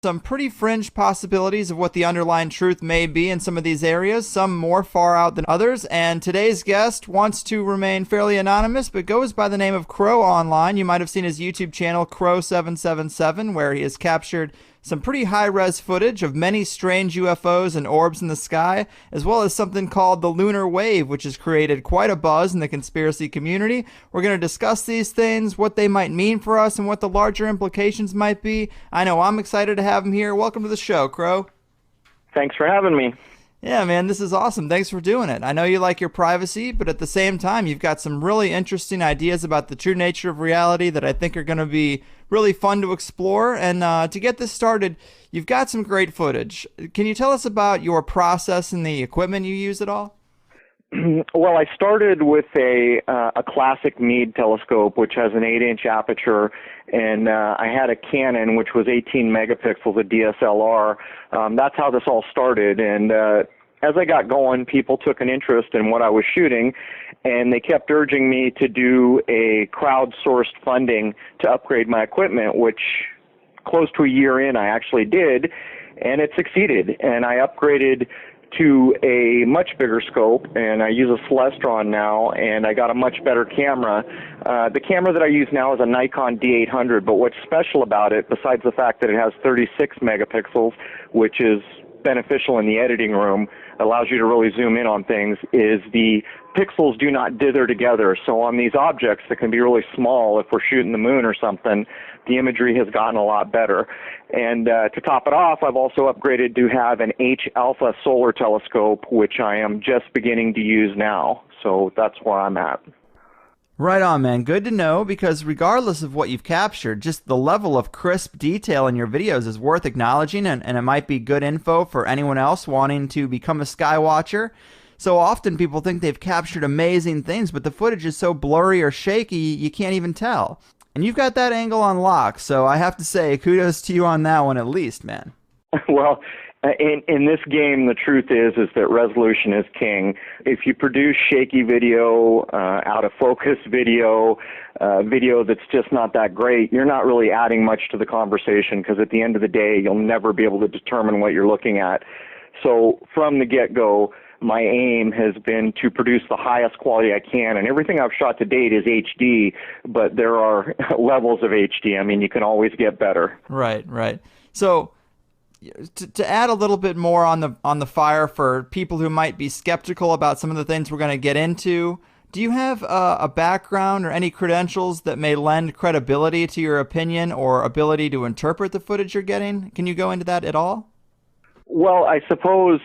Some pretty fringe possibilities of what the underlying truth may be in some of these areas, some more far out than others, and today's guest wants to remain fairly anonymous, but goes by the name of Crow online. You might have seen his YouTube channel, Crow777, where he has captured some pretty high-res footage of many strange UFOs and orbs in the sky, as well as something called the lunar wave, which has created quite a buzz in the conspiracy community. We're going to discuss these things, what they might mean for us, and what the larger implications might be. I know I'm excited to have him here. Welcome to the show, Crow. Thanks for having me. Yeah, man, this is awesome. Thanks for doing it. I know you like your privacy, but at the same time, you've got some really interesting ideas about the true nature of reality that I think are going to be really fun to explore. And to get this started, you've got some great footage. Can you tell us about your process and the equipment you use at all? Well, I started with a classic Meade telescope, which has an 8-inch aperture, and I had a Canon, which was 18 megapixels, a DSLR. That's how this all started, and as I got going, people took an interest in what I was shooting, and they kept urging me to do a crowdsourced funding to upgrade my equipment, which close to a year in I actually did, and it succeeded, and I upgraded to a much bigger scope, and I use a Celestron now, and I got a much better camera. The camera that I use now is a Nikon D800, but what's special about it, besides the fact that it has 36 megapixels, which is beneficial in the editing room, allows you to really zoom in on things, is the pixels do not dither together. So on these objects that can be really small, if we're shooting the moon or something, the imagery has gotten a lot better. And to top it off, I've also upgraded to have an H-alpha solar telescope, which I am just beginning to use now. So that's where I'm at. Right on, man. Good to know, because regardless of what you've captured, just the level of crisp detail in your videos is worth acknowledging, and it might be good info for anyone else wanting to become a sky watcher. So often people think they've captured amazing things, but the footage is so blurry or shaky you can't even tell. And you've got that angle on lock, so I have to say kudos to you on that one at least, man. Well, in this game, the truth is that resolution is king. If you produce shaky video, out of focus video, video that's just not that great, you're not really adding much to the conversation, because at the end of the day, you'll never be able to determine what you're looking at. So from the get-go, my aim has been to produce the highest quality I can, and everything I've shot to date is HD, but there are levels of HD. I mean, you can always get better. Right, right. So to add a little bit more on the fire for people who might be skeptical about some of the things we're going to get into, do you have a background or any credentials that may lend credibility to your opinion or ability to interpret the footage you're getting? Can you go into that at all? Well, I suppose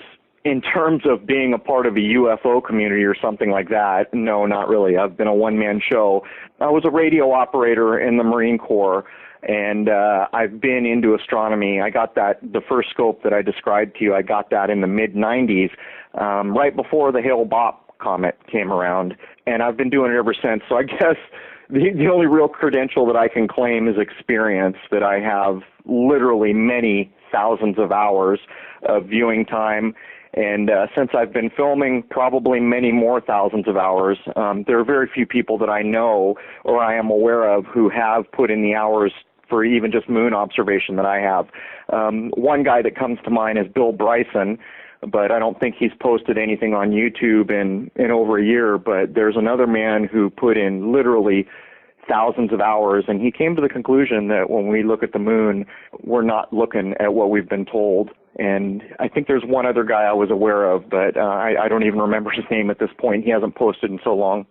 in terms of being a part of a UFO community or something like that, no, not really. I've been a one-man show. I was a radio operator in the Marine Corps, and I've been into astronomy. I got the first scope that I described to you, I got that in the mid-90s, right before the Hale-Bopp comet came around, and I've been doing it ever since. So I guess the only real credential that I can claim is experience, that I have literally many thousands of hours of viewing time. And since I've been filming, probably many more thousands of hours. There are very few people that I know or I am aware of who have put in the hours for even just moon observation that I have. One guy that comes to mind is Bill Bryson, but I don't think he's posted anything on YouTube in over a year. But there's another man who put in literally thousands of hours, and he came to the conclusion that when we look at the moon, we're not looking at what we've been told. And I think there's one other guy I was aware of, but I don't even remember his name at this point. He hasn't posted in so long.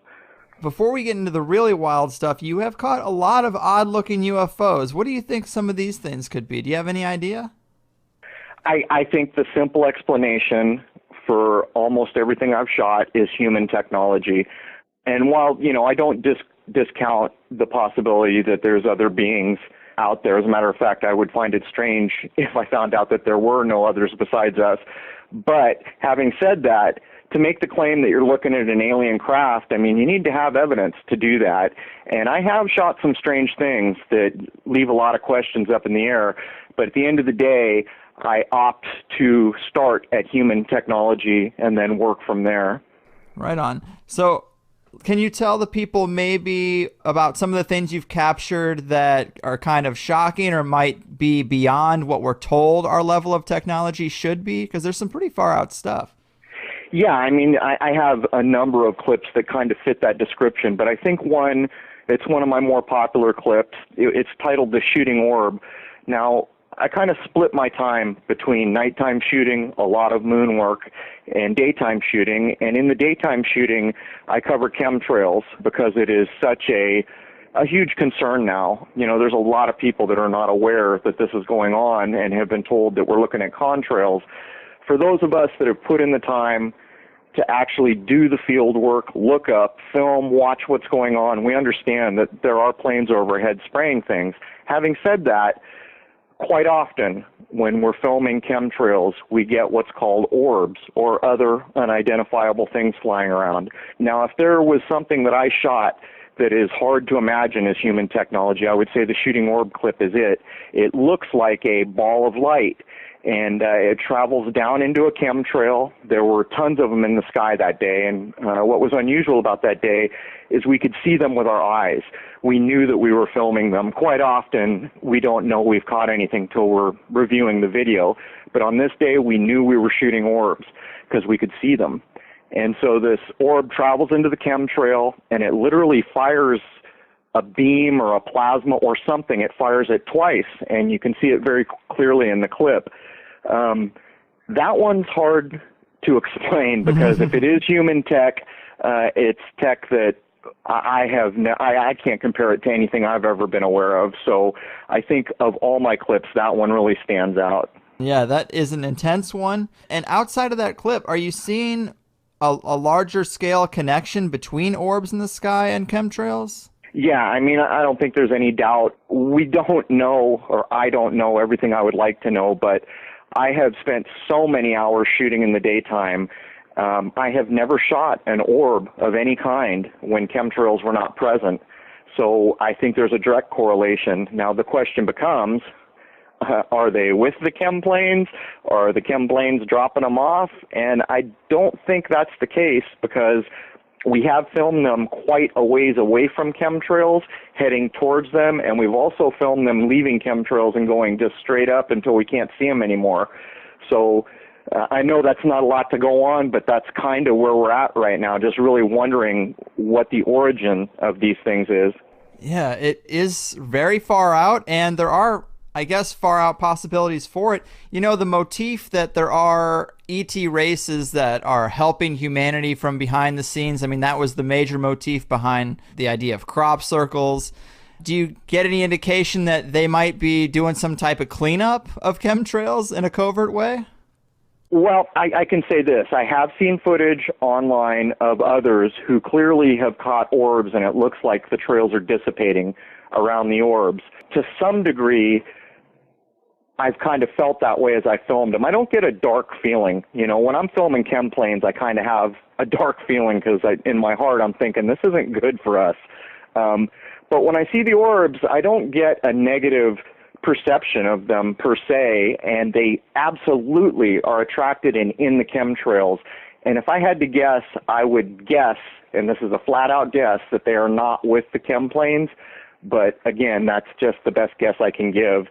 Before we get into the really wild stuff, you have caught a lot of odd-looking UFOs. What do you think some of these things could be? Do you have any idea? I think the simple explanation for almost everything I've shot is human technology. And while, I don't discount the possibility that there's other beings out there. As a matter of fact, I would find it strange if I found out that there were no others besides us. But having said that, to make the claim that you're looking at an alien craft, I mean, you need to have evidence to do that. And I have shot some strange things that leave a lot of questions up in the air. But at the end of the day, I opt to start at human technology and then work from there. Right on. So Can you tell the people maybe about some of the things you've captured that are kind of shocking or might be beyond what we're told our level of technology should be? Because there's some pretty far out stuff. Yeah, I mean, I have a number of clips that kind of fit that description, but I think it's one of my more popular clips. It's titled The Shooting Orb. Now, I kind of split my time between nighttime shooting, a lot of moon work, and daytime shooting. And in the daytime shooting, I cover chemtrails because it is such a huge concern now. You know, there's a lot of people that are not aware that this is going on and have been told that we're looking at contrails. For those of us that have put in the time to actually do the field work, look up, film, watch what's going on, we understand that there are planes overhead spraying things. Having said that, quite often when we're filming chemtrails, we get what's called orbs or other unidentifiable things flying around. Now, if there was something that I shot that is hard to imagine as human technology, I would say the shooting orb clip is it. It looks like a ball of light, and it travels down into a chemtrail. There were tons of them in the sky that day, and what was unusual about that day is we could see them with our eyes. We knew that we were filming them. Quite often, we don't know we've caught anything till we're reviewing the video, but on this day, we knew we were shooting orbs because we could see them. And so this orb travels into the chemtrail, and it literally fires a beam or a plasma or something. It fires it twice, and you can see it very clearly in the clip. That one's hard to explain because if it is human tech, it's tech that I can't compare it to anything I've ever been aware of. So I think of all my clips, that one really stands out. Yeah, that is an intense one. And outside of that clip, are you seeing a larger scale connection between orbs in the sky and chemtrails? Yeah, I mean, I don't think there's any doubt. We don't know, or I don't know everything I would like to know, but I have spent so many hours shooting in the daytime. I have never shot an orb of any kind when chemtrails were not present. So I think there's a direct correlation. Now the question becomes, are they with the chem planes, or are the chem planes dropping them off? And I don't think that's the case because we have filmed them quite a ways away from chemtrails, heading towards them, and we've also filmed them leaving chemtrails and going just straight up until we can't see them anymore. So I know that's not a lot to go on, but that's kind of where we're at right now, just really wondering what the origin of these things is. Yeah, it is very far out, and there are, I guess, far out possibilities for it. You know, the motif that there are ET races that are helping humanity from behind the scenes, I mean, that was the major motif behind the idea of crop circles. Do you get any indication that they might be doing some type of cleanup of chemtrails in a covert way? Well, I can say this. I have seen footage online of others who clearly have caught orbs, and it looks like the trails are dissipating around the orbs. To some degree, I've kind of felt that way as I filmed them. I don't get a dark feeling. You know, when I'm filming chem planes, I kind of have a dark feeling because in my heart I'm thinking, this isn't good for us. But when I see the orbs, I don't get a negative perception of them per se, and they absolutely are attracted in the chemtrails. And if I had to guess, I would guess, and this is a flat-out guess, that they are not with the chem planes. But again, that's just the best guess I can give.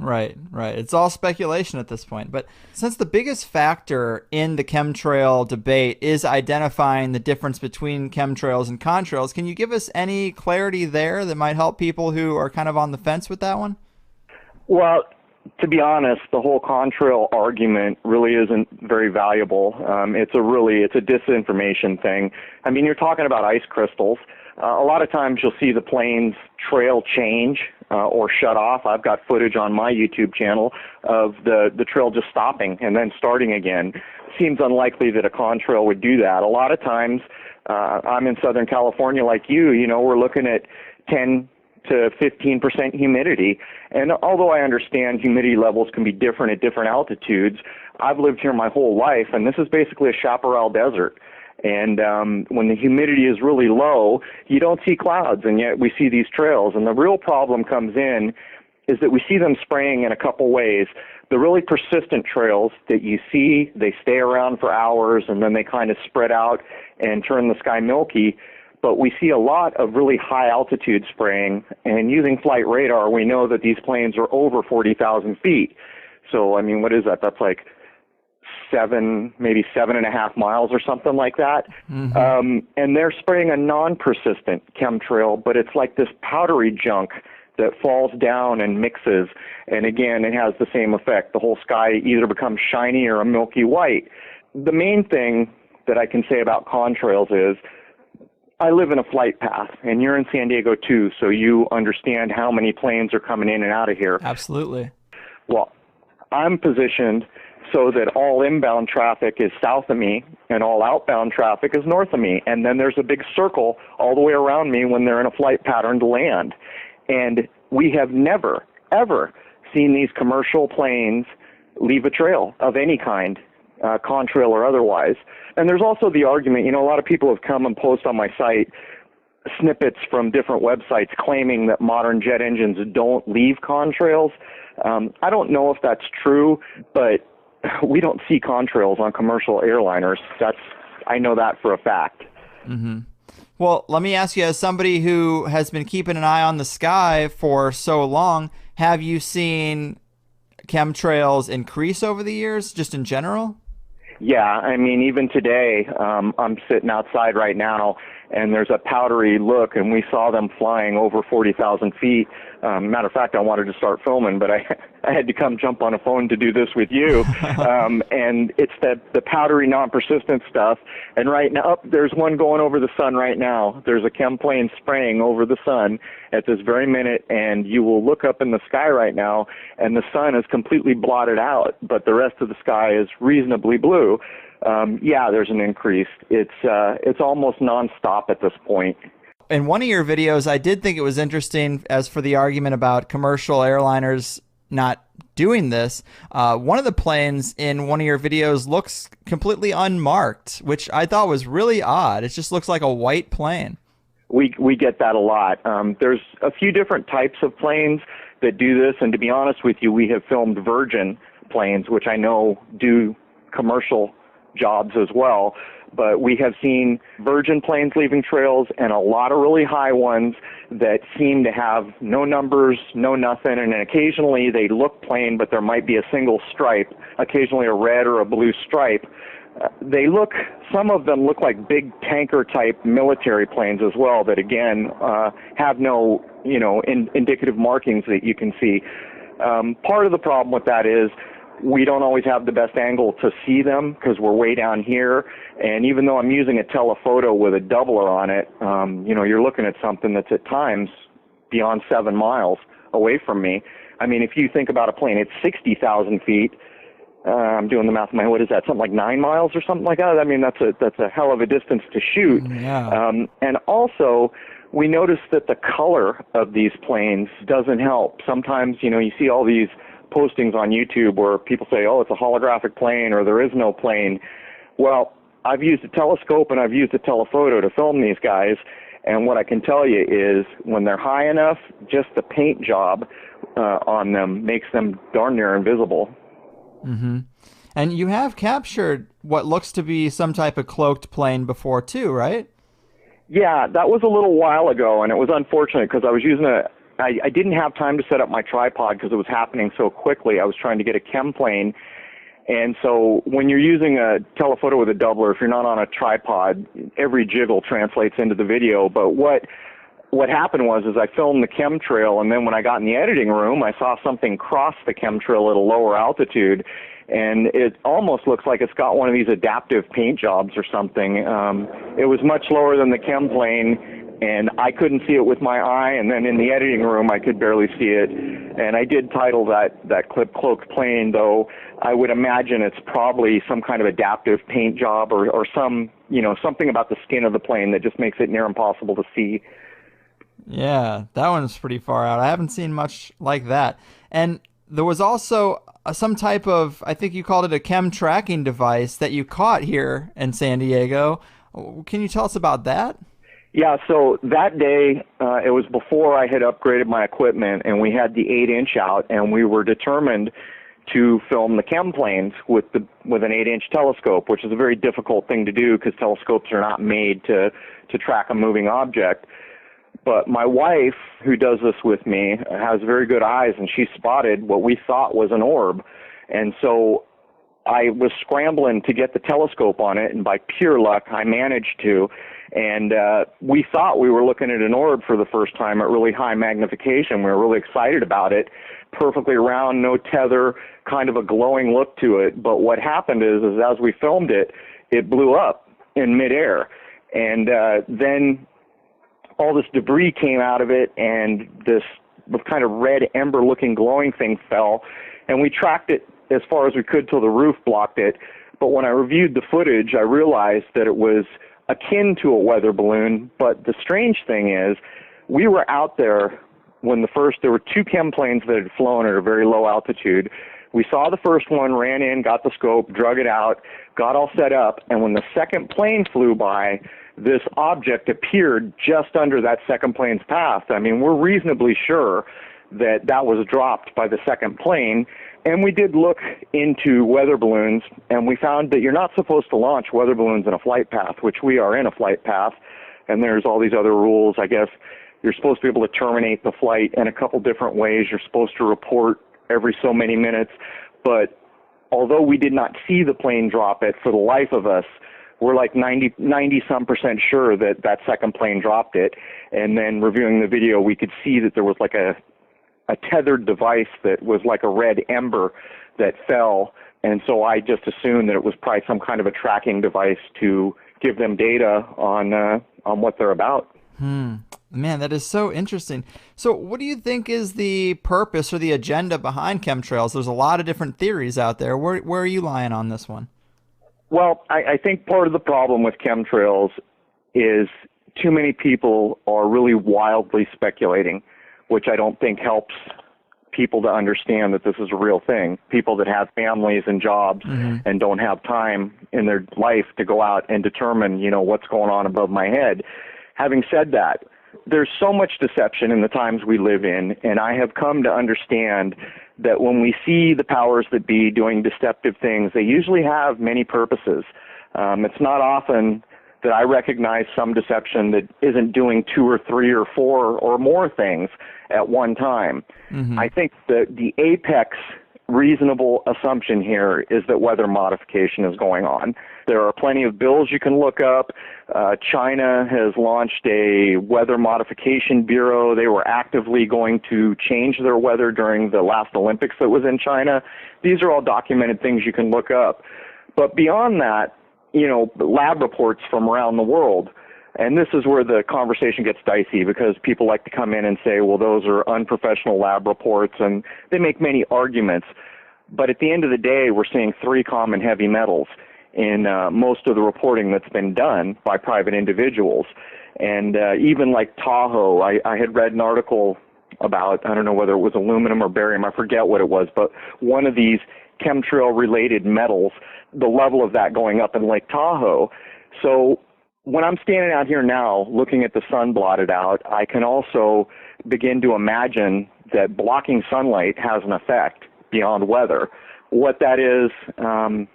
Right. It's all speculation at this point. But since the biggest factor in the chemtrail debate is identifying the difference between chemtrails and contrails, can you give us any clarity there that might help people who are kind of on the fence with that one? Well, to be honest, the whole contrail argument really isn't very valuable. It's a disinformation thing. I mean, you're talking about ice crystals. A lot of times you'll see the plane's trail change or shut off. I've got footage on my YouTube channel of the trail just stopping and then starting again. Seems unlikely that a contrail would do that. A lot of times, I'm in Southern California like you know, we're looking at 10 to 15% humidity. And although I understand humidity levels can be different at different altitudes, I've lived here my whole life, and this is basically a chaparral desert. And when the humidity is really low, you don't see clouds, and yet we see these trails. And the real problem comes in is that we see them spraying in a couple ways. The really persistent trails that you see, they stay around for hours, and then they kind of spread out and turn the sky milky. But we see a lot of really high altitude spraying, and using flight radar, we know that these planes are over 40,000 feet. So, I mean, what is that? That's like maybe 7.5 miles or something like that. Mm-hmm. And they're spraying a non-persistent chemtrail, but it's like this powdery junk that falls down and mixes. And again, it has the same effect. The whole sky either becomes shiny or a milky white. The main thing that I can say about contrails is I live in a flight path, and you're in San Diego too, so you understand how many planes are coming in and out of here. Absolutely. Well, I'm positioned so that all inbound traffic is south of me and all outbound traffic is north of me. And then there's a big circle all the way around me when they're in a flight pattern to land. And we have never, ever seen these commercial planes leave a trail of any kind, contrail or otherwise. And there's also the argument, a lot of people have come and post on my site snippets from different websites claiming that modern jet engines don't leave contrails. I don't know if that's true, but we don't see contrails on commercial airliners. I know that for a fact. Mm-hmm. Well, let me ask you, as somebody who has been keeping an eye on the sky for so long, have you seen chemtrails increase over the years, just in general? Yeah, I mean, even today, I'm sitting outside right now, and there's a powdery look, and we saw them flying over 40,000 feet. Matter of fact, I wanted to start filming, but I had to come jump on a phone to do this with you. And it's the powdery, non-persistent stuff. And right now, there's one going over the sun right now. There's a chem plane spraying over the sun at this very minute, and you will look up in the sky right now, and the sun is completely blotted out, but the rest of the sky is reasonably blue. Yeah, there's an increase. It's almost nonstop at this point. In one of your videos, I did think it was interesting as for the argument about commercial airliners not doing this. One of the planes in one of your videos looks completely unmarked, which I thought was really odd. It just looks like a white plane. We get that a lot. There's a few different types of planes that do this, and to be honest with you, we have filmed Virgin planes, which I know do commercial jobs as well, but we have seen Virgin planes leaving trails and a lot of really high ones that seem to have no numbers, no nothing, and occasionally they look plain, but there might be a single stripe, occasionally a red or a blue stripe. Some of them look like big tanker type military planes as well that again have no, indicative markings that you can see. Part of the problem with that is we don't always have the best angle to see them because we're way down here. And even though I'm using a telephoto with a doubler on it, you're looking at something that's at times beyond 7 miles away from me. I mean, if you think about a plane, it's 60,000 feet. I'm doing the math in my head. What is that? Something like 9 miles or something like that? I mean, that's a hell of a distance to shoot. Yeah. And also, we notice that the color of these planes doesn't help. Sometimes, you see all these postings on YouTube where people say, oh, it's a holographic plane or there is no plane. Well, I've used a telescope and I've used a telephoto to film these guys, and what I can tell you is when they're high enough, just the paint job on them makes them darn near invisible. Mm-hmm. And you have captured what looks to be some type of cloaked plane before too, right? Yeah, that was a little while ago, and it was unfortunate because I was using I didn't have time to set up my tripod because it was happening so quickly. I was trying to get a chem plane. And so when you're using a telephoto with a doubler, if you're not on a tripod, every jiggle translates into the video. But what happened was I filmed the chemtrail, and then when I got in the editing room, I saw something cross the chemtrail at a lower altitude. And it almost looks like it's got one of these adaptive paint jobs or something. It was much lower than the chem plane, and I couldn't see it with my eye, and then in the editing room I could barely see it. And I did title that clip Cloaked Plane, though I would imagine it's probably some kind of adaptive paint job or some, something about the skin of the plane that just makes it near impossible to see. Yeah, that one's pretty far out. I haven't seen much like that. And there was also some type of, I think you called it a chem tracking device that you caught here in San Diego. Can you tell us about that? Yeah, so that day, it was before I had upgraded my equipment, and we had the 8-inch out, and we were determined to film the chem planes with an 8-inch telescope, which is a very difficult thing to do because telescopes are not made to track a moving object. But my wife, who does this with me, has very good eyes, and she spotted what we thought was an orb. And so I was scrambling to get the telescope on it, and by pure luck, I managed to. And we thought we were looking at an orb for the first time at really high magnification. We were really excited about it. Perfectly round, no tether, kind of a glowing look to it. But what happened is as we filmed it, it blew up in midair. And then all this debris came out of it, and this kind of red ember-looking glowing thing fell. And we tracked it as far as we could till the roof blocked it. But when I reviewed the footage, I realized that it was akin to a weather balloon. But the strange thing is, we were out there when there were 2 chem planes that had flown at a very low altitude. We saw the first one, ran in, got the scope, drug it out, got all set up, and when the second plane flew by, this object appeared just under that second plane's path. I mean, we're reasonably sure that that was dropped by the second plane. And we did look into weather balloons, and we found that you're not supposed to launch weather balloons in a flight path, which we are in a flight path. And there's all these other rules. I guess you're supposed to be able to terminate the flight in a couple different ways. You're supposed to report every so many minutes. But although we did not see the plane drop it, for the life of us, we're like 90-some% sure that that second plane dropped it. And then reviewing the video, we could see that there was like a tethered device that was like a red ember that fell. And so I just assumed that it was probably some kind of a tracking device to give them data on what they're about. Man, that is so interesting. So what do you think is the purpose or the agenda behind chemtrails? There's a lot of different theories out there. Where are you lying on this one? Well, I think part of the problem with chemtrails is too many people are really wildly speculating, which I don't think helps people to understand that this is a real thing. People that have families and jobs and don't have time in their life to go out and determine, what's going on above my head. Having said that, there's so much deception in the times we live in, and I have come to understand that when we see the powers that be doing deceptive things, they usually have many purposes. It's not often that I recognize some deception that isn't doing 2 or 3 or 4 or more things at one time. I think that the apex reasonable assumption here is that weather modification is going on. There are plenty of bills you can look up. China has launched a weather modification bureau. They were actively going to change their weather during the last Olympics that was in China. These are all documented things you can look up. But beyond that, lab reports from around the world. And this is where the conversation gets dicey because people like to come in and say, well, those are unprofessional lab reports, and they make many arguments. But at the end of the day, we're seeing 3 common heavy metals in most of the reporting that's been done by private individuals. And even like Tahoe, I had read an article about, I don't know whether it was aluminum or barium, I forget what it was, but one of these chemtrail-related metals, the level of that going up in Lake Tahoe. So when I'm standing out here now looking at the sun blotted out, I can also begin to imagine that blocking sunlight has an effect beyond weather. What that is, I'm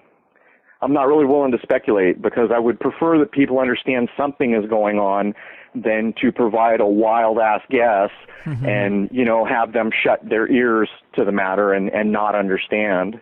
not really willing to speculate because I would prefer that people understand something is going on than to provide a wild-ass guess and, have them shut their ears to the matter and not understand.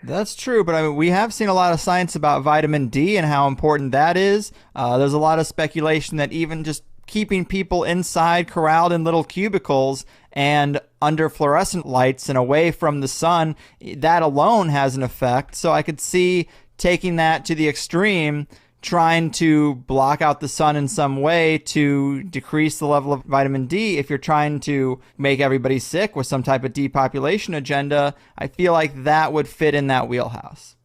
That's true, but I mean, we have seen a lot of science about vitamin D and how important that is. There's a lot of speculation that even just keeping people inside, corralled in little cubicles and under fluorescent lights and away from the sun, that alone has an effect. So I could see taking that to the extreme, trying to block out the sun in some way to decrease the level of vitamin D. If you're trying to make everybody sick with some type of depopulation agenda, I feel like that would fit in that wheelhouse.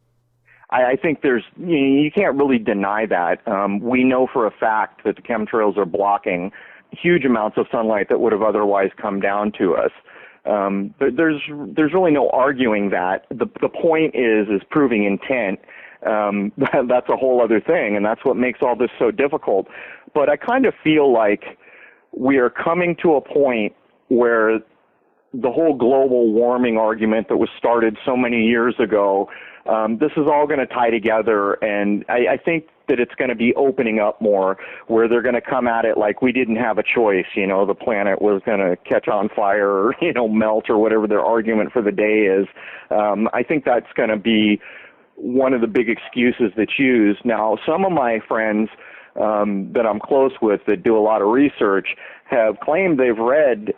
I think you can't really deny that. We know for a fact that the chemtrails are blocking huge amounts of sunlight that would have otherwise come down to us. But there's really no arguing that. The point is proving intent. That's a whole other thing, and that's what makes all this so difficult. But I kind of feel like we are coming to a point where the whole global warming argument that was started so many years ago, this is all going to tie together, and I think that it's going to be opening up more, where they're going to come at it like we didn't have a choice, the planet was going to catch on fire or, melt or whatever their argument for the day is. I think that's going to be one of the big excuses that's used. Now, some of my friends that I'm close with that do a lot of research have claimed they've read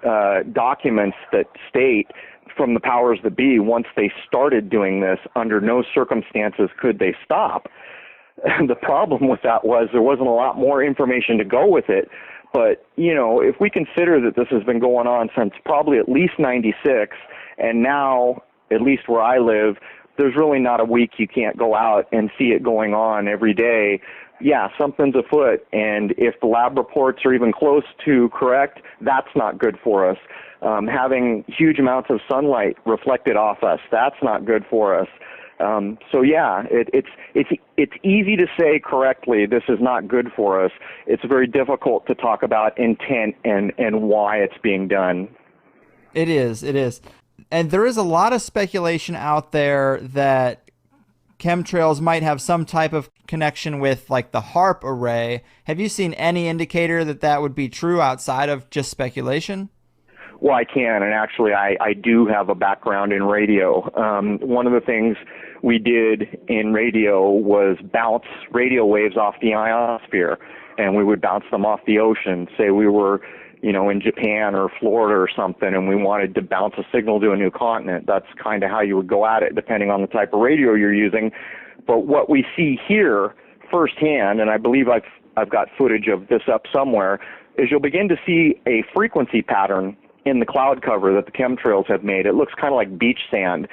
documents that state from the powers that be, once they started doing this, under no circumstances could they stop. And the problem with that was there wasn't a lot more information to go with it. But, if we consider that this has been going on since probably at least 96, and now, at least where I live, there's really not a week you can't go out and see it going on every day. Yeah, something's afoot, and if the lab reports are even close to correct, that's not good for us. Having huge amounts of sunlight reflected off us, that's not good for us. So yeah, it's easy to say correctly this is not good for us. It's very difficult to talk about intent and why it's being done. It is. And there is a lot of speculation out there that chemtrails might have some type of connection with like the HAARP array. Have you seen any indicator that that would be true outside of just speculation? Well, I can, and actually I do have a background in radio. One of the things we did in radio was bounce radio waves off the ionosphere, and we would bounce them off the ocean. Say we were, in Japan or Florida or something, and we wanted to bounce a signal to a new continent. That's kind of how you would go at it, depending on the type of radio you're using. But what we see here firsthand, and I believe I've got footage of this up somewhere, is you'll begin to see a frequency pattern in the cloud cover that the chemtrails have made. It looks kind of like beach sand.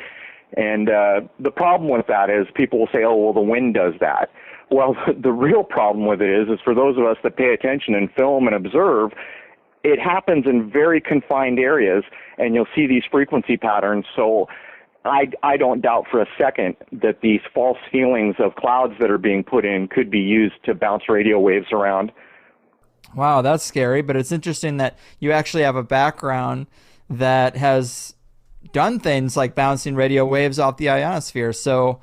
And the problem with that is people will say, oh, well, the wind does that. Well, the real problem with it is for those of us that pay attention and film and observe, it happens in very confined areas, and you'll see these frequency patterns. So I don't doubt for a second that these false feelings of clouds that are being put in could be used to bounce radio waves around. Wow, that's scary, but it's interesting that you actually have a background that has done things like bouncing radio waves off the ionosphere. So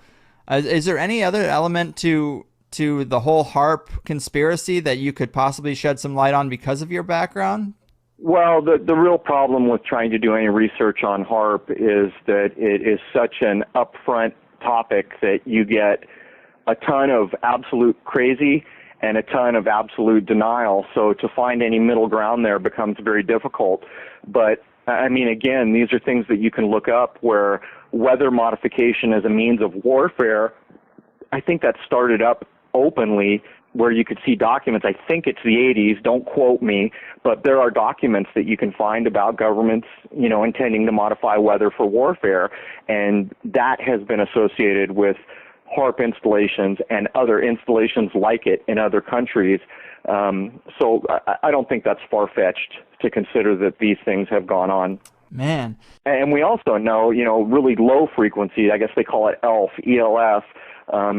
is there any other element to the whole HAARP conspiracy that you could possibly shed some light on because of your background? Well, the real problem with trying to do any research on HAARP is that it is such an upfront topic that you get a ton of absolute crazy and a ton of absolute denial. So to find any middle ground there becomes very difficult. But I mean, again, these are things that you can look up where weather modification as a means of warfare, I think that started up openly where you could see documents. I think it's the 80s, don't quote me, but there are documents that you can find about governments, intending to modify weather for warfare, and that has been associated with HAARP installations and other installations like it in other countries. So I don't think that's far-fetched to consider that these things have gone on. Man. And we also know, really low frequency, I guess they call it ELF, ELF,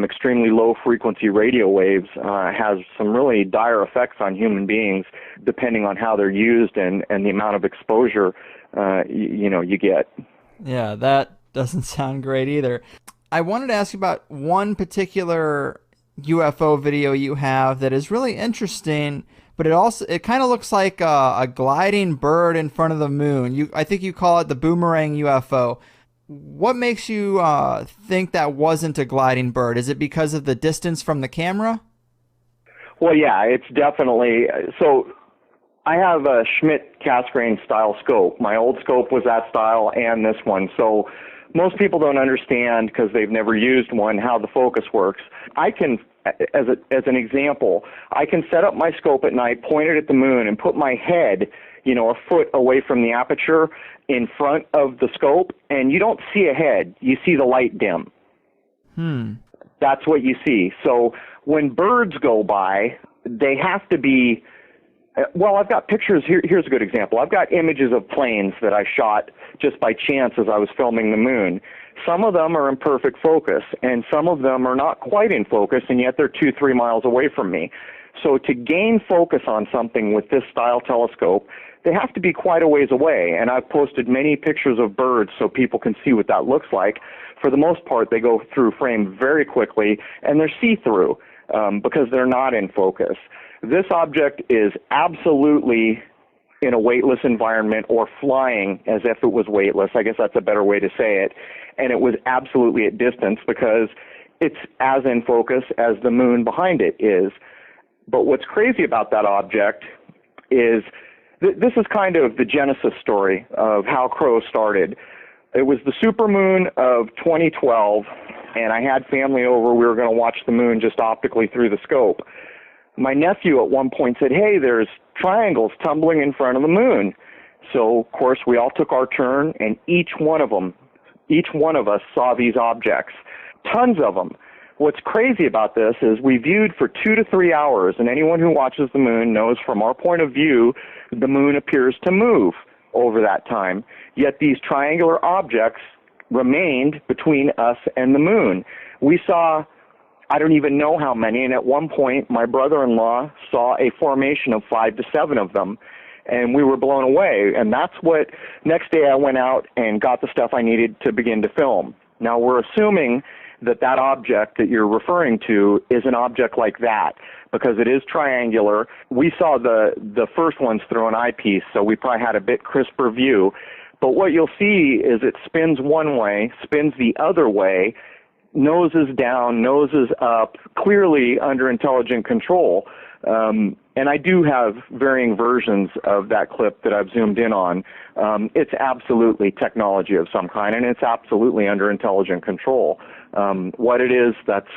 extremely low frequency radio waves has some really dire effects on human beings depending on how they're used and the amount of exposure, you get. Yeah, that doesn't sound great either. I wanted to ask you about one particular UFO video you have that is really interesting, but it kind of looks like a gliding bird in front of the moon. I think you call it the boomerang UFO. What makes you think that wasn't a gliding bird? Is it because of the distance from the camera? Well, yeah, it's definitely. So I have a Schmidt Cassegrain style scope. My old scope was that style and this one. So most people don't understand, because they've never used one, how the focus works. I can, as an example, I can set up my scope at night, point it at the moon, and put my head, a foot away from the aperture in front of the scope, and you don't see a head. You see the light dim. That's what you see. So when birds go by, they have to be, well, I've got pictures. Here's a good example. I've got images of planes that I shot just by chance as I was filming the moon. Some of them are in perfect focus, and some of them are not quite in focus, and yet they're 2-3 miles away from me. So to gain focus on something with this style telescope, they have to be quite a ways away. And I've posted many pictures of birds so people can see what that looks like. For the most part, they go through frame very quickly, and they're see-through because they're not in focus. This object is absolutely in a weightless environment, or flying as if it was weightless. I guess that's a better way to say it. And it was absolutely at distance because it's as in focus as the moon behind it is. But what's crazy about that object is this is kind of the genesis story of how Crow started. It was the supermoon of 2012, and I had family over. We were going to watch the moon just optically through the scope. My nephew at one point said, "Hey, there's triangles tumbling in front of the moon." So, of course, we all took our turn, and each one of us saw these objects, tons of them. What's crazy about this is we viewed for 2 to 3 hours, and anyone who watches the moon knows from our point of view, the moon appears to move over that time. Yet these triangular objects remained between us and the moon. We saw, I don't even know how many, and at one point my brother-in-law saw a formation of 5 to 7 of them, and we were blown away. And that's what, next day I went out and got the stuff I needed to begin to film. Now we're assuming that that object that you're referring to is an object like that, because it is triangular. We saw the first ones through an eyepiece, so we probably had a bit crisper view. But what you'll see is it spins one way, spins the other way, noses down, noses up, clearly under intelligent control. And I do have varying versions of that clip that I've zoomed in on. It's absolutely technology of some kind, and it's absolutely under intelligent control. What it is, that's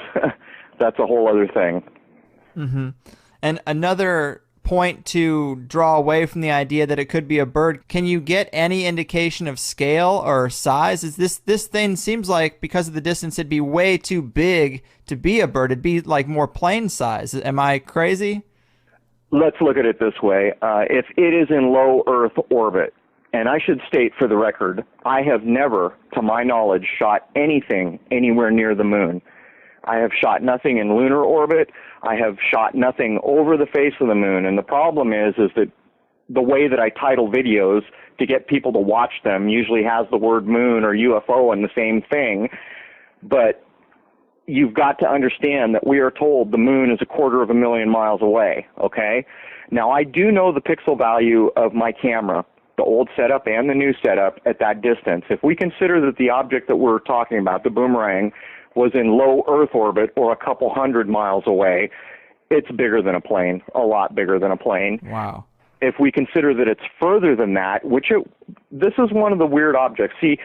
a whole other thing. Mm-hmm. And another point to draw away from the idea that it could be a bird, can you get any indication of scale or size? Is this thing seems like, because of the distance, it'd be way too big to be a bird. It'd be like more plane size. Am I crazy? Let's look at it this way. If it is in low Earth orbit, and I should state for the record, I have never, to my knowledge, shot anything anywhere near the moon. I have shot nothing in lunar orbit. I have shot nothing over the face of the moon. And the problem is that the way that I title videos to get people to watch them usually has the word moon or UFO in the same thing. But you've got to understand that we are told the moon is 250,000 miles away, okay? Now, I do know the pixel value of my camera, the old setup and the new setup, at that distance. If we consider that the object that we're talking about, the boomerang, was in low Earth orbit or a couple hundred miles away, it's bigger than a plane, a lot bigger than a plane. Wow. If we consider that it's further than that, this is one of the weird objects. See,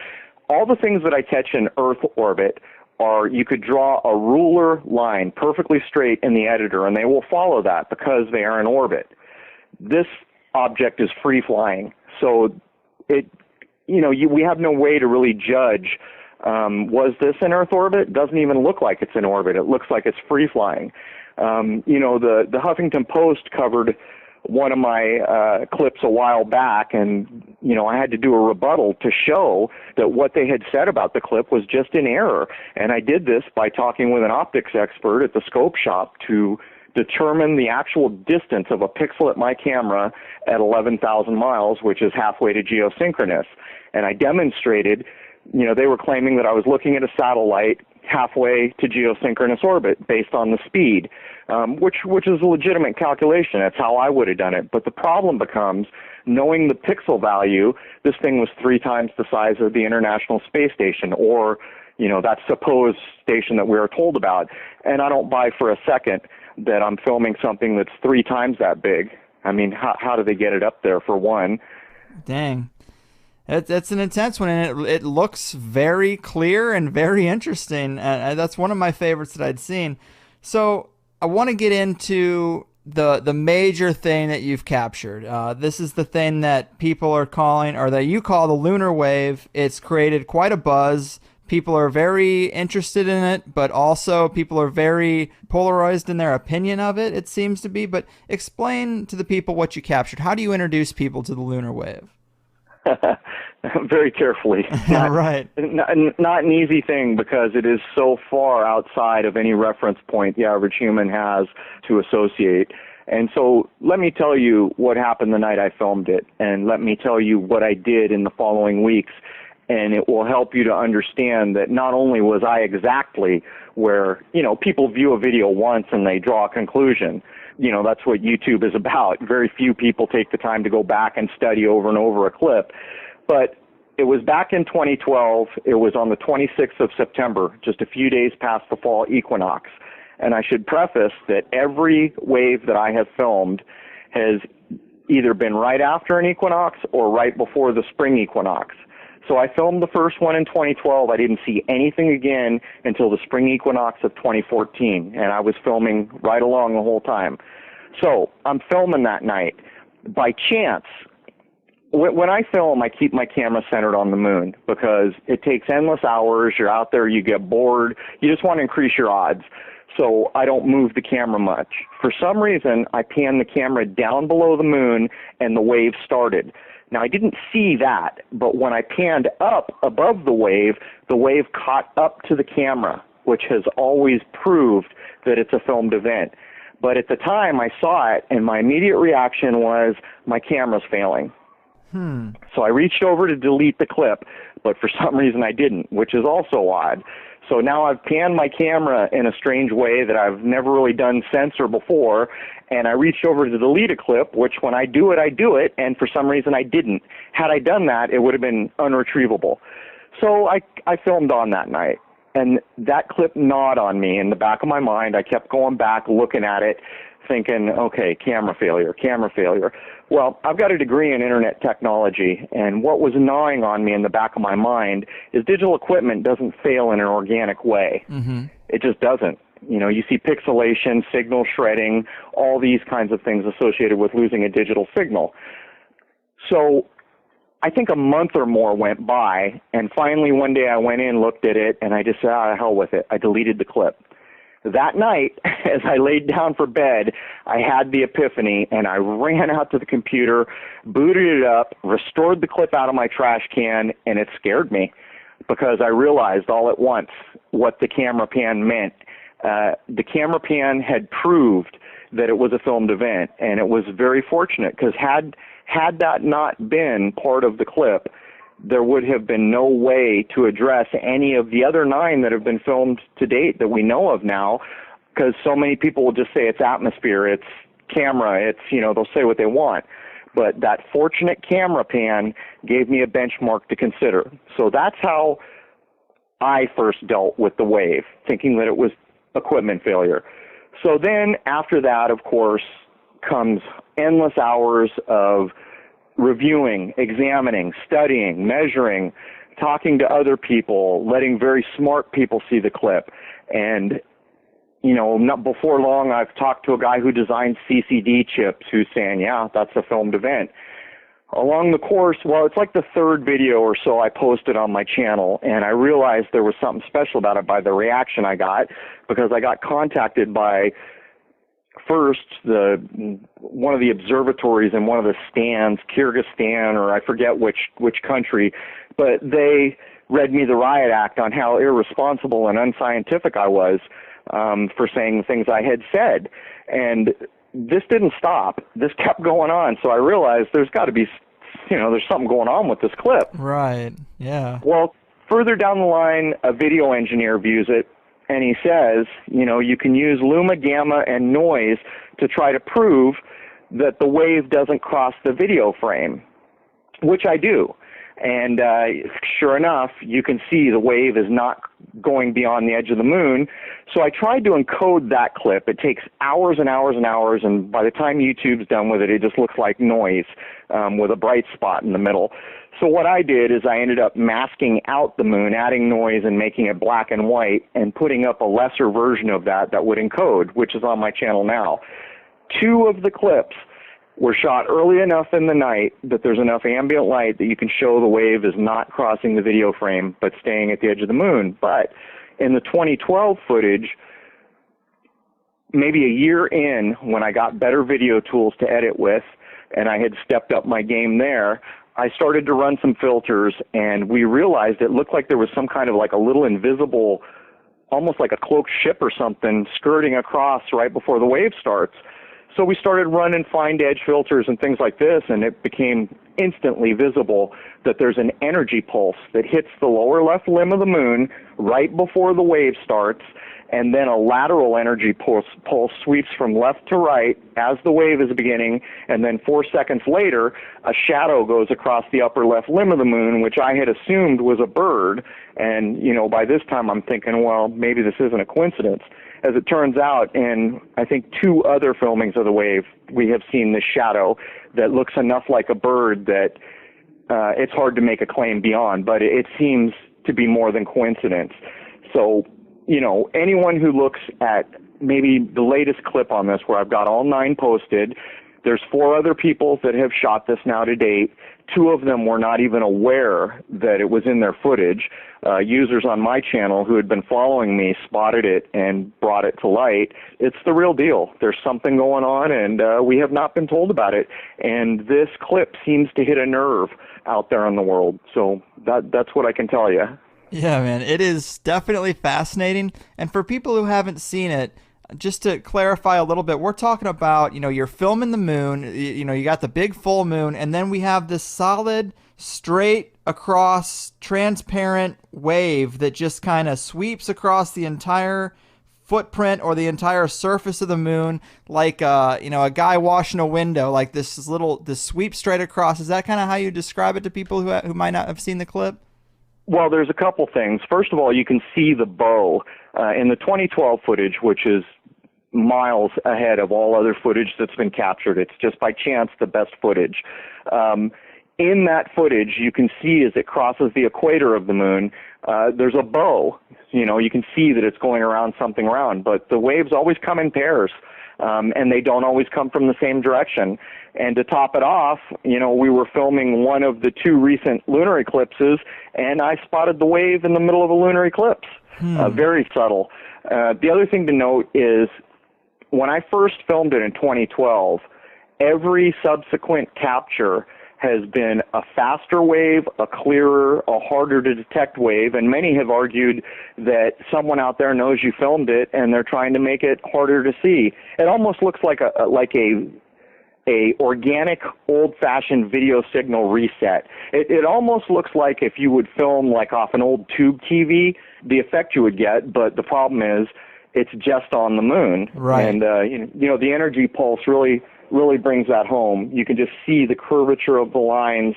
all the things that I catch in Earth orbit are, you could draw a ruler line perfectly straight in the editor, and they will follow that because they are in orbit. This object is free-flying, so we have no way to really judge, was this in Earth orbit? It doesn't even look like it's in orbit. It looks like it's free-flying. The Huffington Post covered one of my clips a while back, and I had to do a rebuttal to show that what they had said about the clip was just in error. And I did this by talking with an optics expert at the scope shop to determine the actual distance of a pixel at my camera at 11,000 miles, which is halfway to geosynchronous. And I demonstrated, they were claiming that I was looking at a satellite halfway to geosynchronous orbit based on the speed, which is a legitimate calculation. That's how I would have done it. But the problem becomes, knowing the pixel value, this thing was 3 times the size of the International Space Station, or that supposed station that we were told about. And I don't buy for a second that I'm filming something that's 3 times that big. I mean, how do they get it up there, for one? Dang. That's an intense one, and it looks very clear and very interesting. That's one of my favorites that I'd seen. So I want to get into the major thing that you've captured. This is the thing that people are calling, or that you call, the lunar wave. It's created quite a buzz. People are very interested in it, but also people are very polarized in their opinion of it, it seems to be. But explain to the people what you captured. How do you introduce people to the lunar wave? Very carefully. Right. Not an easy thing, because it is so far outside of any reference point the average human has to associate. And so let me tell you what happened the night I filmed it, and let me tell you what I did in the following weeks, and it will help you to understand that not only was I exactly where, you know, people view a video once and they draw a conclusion. You know, that's what YouTube is about. Very few people take the time to go back and study over and over a clip. But it was back in 2012. It was on the 26th of September, just a few days past the fall equinox. And I should preface that every wave that I have filmed has either been right after an equinox or right before the spring equinox. So I filmed the first one in 2012. I didn't see anything again until the spring equinox of 2014, and I was filming right along the whole time. So I'm filming that night. By chance, when I film, I keep my camera centered on the moon because it takes endless hours. You're out there, you get bored. You just want to increase your odds. So I don't move the camera much. For some reason, I panned the camera down below the moon, and the wave started. Now, I didn't see that, but when I panned up above the wave caught up to the camera, which has always proved that it's a filmed event. But at the time, I saw it, and my immediate reaction was, my camera's failing. So I reached over to delete the clip, but for some reason I didn't, which is also odd. So now I've panned my camera in a strange way that I've never really done since or before, and I reached over to delete a clip, which when I do it, and for some reason I didn't. Had I done that, it would have been unretrievable. So I filmed on that night, and that clip gnawed on me in the back of my mind. I kept going back, looking at it, thinking, okay, camera failure, camera failure. Well, I've got a degree in internet technology, and what was gnawing on me in the back of my mind is digital equipment doesn't fail in an organic way. It just doesn't. You know, you see pixelation, signal shredding, all these kinds of things associated with losing a digital signal. So I think a month or more went by, and finally one day I went in, looked at it, and I just said, ah, hell with it. I deleted the clip. That night, as I laid down for bed, I had the epiphany, and I ran out to the computer, booted it up, restored the clip out of my trash can, and it scared me because I realized all at once what the camera pan meant. The camera pan had proved that it was a filmed event, and it was very fortunate because had that not been part of the clip, there would have been no way to address any of the other 9 that have been filmed to date that we know of now, because so many people will just say it's atmosphere, it's camera, it's, you know, they'll say what they want. But that fortunate camera pan gave me a benchmark to consider. So that's how I first dealt with the wave, thinking that it was equipment failure. So then after that, of course, comes endless hours of reviewing, examining, studying, measuring, talking to other people, letting very smart people see the clip. And, you know, not before long, I've talked to a guy who designs CCD chips who's saying, yeah, that's a filmed event. Along the course, well, it's like the 3rd video or so I posted on my channel, and I realized there was something special about it by the reaction I got, because I got contacted by first one of the observatories in one of the stands, Kyrgyzstan, or I forget which country, but they read me the riot act on how irresponsible and unscientific I was for saying the things I had said. And this didn't stop. This kept going on. So I realized there's got to be, you know, there's something going on with this clip. Right, yeah. Well, further down the line, a video engineer views it, and he says, you know, you can use luma, gamma, and noise to try to prove that the wave doesn't cross the video frame, which I do. And sure enough, you can see the wave is not going beyond the edge of the moon. So I tried to encode that clip. It takes hours and hours and hours, and by the time YouTube's done with it, it just looks like noise with a bright spot in the middle. So what I did is I ended up masking out the moon, adding noise and making it black and white, and putting up a lesser version of that would encode, which is on my channel now. 2 of the clips were shot early enough in the night that there's enough ambient light that you can show the wave is not crossing the video frame but staying at the edge of the moon. But in the 2012 footage, maybe a year in, when I got better video tools to edit with and I had stepped up my game there, I started to run some filters, and we realized it looked like there was some kind of like a little invisible, almost like a cloaked ship or something, skirting across right before the wave starts. So we started running find edge filters and things like this, and it became instantly visible that there's an energy pulse that hits the lower left limb of the moon right before the wave starts, and then a lateral energy pulse sweeps from left to right as the wave is beginning, and then 4 seconds later, a shadow goes across the upper left limb of the moon, which I had assumed was a bird. And, by this time I'm thinking, well, maybe this isn't a coincidence. As it turns out, in I think 2 other filmings of the wave, we have seen this shadow that looks enough like a bird that it's hard to make a claim beyond, but it seems to be more than coincidence. So, anyone who looks at maybe the latest clip on this, where I've got all 9 posted, there's 4 other people that have shot this now to date. 2 of them were not even aware that it was in their footage. Users on my channel who had been following me spotted it and brought it to light. It's the real deal. There's something going on, and we have not been told about it. And this clip seems to hit a nerve out there in the world. So that's what I can tell you. Yeah, man, it is definitely fascinating. And for people who haven't seen it, just to clarify a little bit, we're talking about, you're filming the moon, you got the big full moon, and then we have this solid, straight across, transparent wave that just kind of sweeps across the entire footprint or the entire surface of the moon, like a guy washing a window, like this sweep straight across. Is that kind of how you describe it to people who might not have seen the clip? Well, there's a couple things. First of all, you can see the bow in the 2012 footage, which is miles ahead of all other footage that's been captured. It's just by chance the best footage. In that footage, you can see as it crosses the equator of the moon, there's a bow. You can see that it's going around something round, but the waves always come in pairs, and they don't always come from the same direction. And to top it off, we were filming one of the 2 recent lunar eclipses, and I spotted the wave in the middle of a lunar eclipse. Very subtle. The other thing to note is when I first filmed it in 2012, every subsequent capture has been a faster wave, a clearer, a harder to detect wave, and many have argued that someone out there knows you filmed it and they're trying to make it harder to see. It almost looks like a organic, old-fashioned video signal reset. It almost looks like if you would film like off an old tube TV, the effect you would get, but the problem is it's just on the moon. Right. And, the energy pulse really brings that home. You can just see the curvature of the lines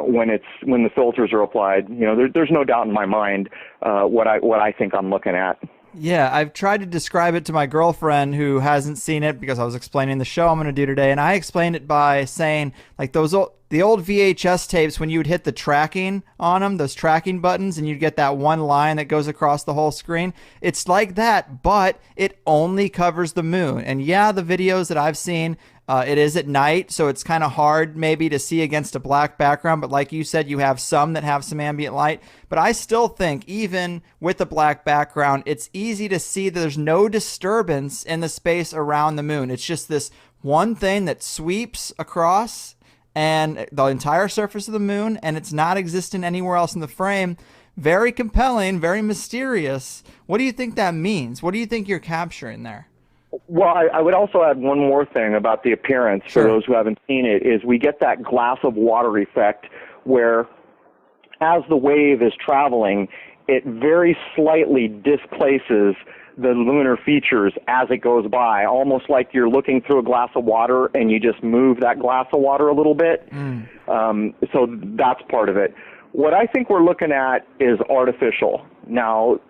when the filters are applied. There's no doubt in my mind what I think I'm looking at. Yeah, I've tried to describe it to my girlfriend who hasn't seen it because I was explaining the show I'm going to do today, and I explained it by saying, like the old VHS tapes, when you would hit the tracking on them, those tracking buttons, and you'd get that one line that goes across the whole screen. It's like that, but it only covers the moon. And yeah, the videos that I've seen, it is at night, so it's kind of hard maybe to see against a black background, but like you said, you have some that have some ambient light. But I still think, even with the black background, it's easy to see that there's no disturbance in the space around the moon. It's just this one thing that sweeps across and the entire surface of the moon, and it's not existent anywhere else in the frame. Very compelling, very mysterious. What do you think that means? What do you think you're capturing there? Well, I would also add one more thing about the appearance. Sure. For those who haven't seen it, is we get that glass of water effect where as the wave is traveling, it very slightly displaces the lunar features as it goes by, almost like you're looking through a glass of water and you just move that glass of water a little bit. So that's part of it. What I think we're looking at is artificial. Now,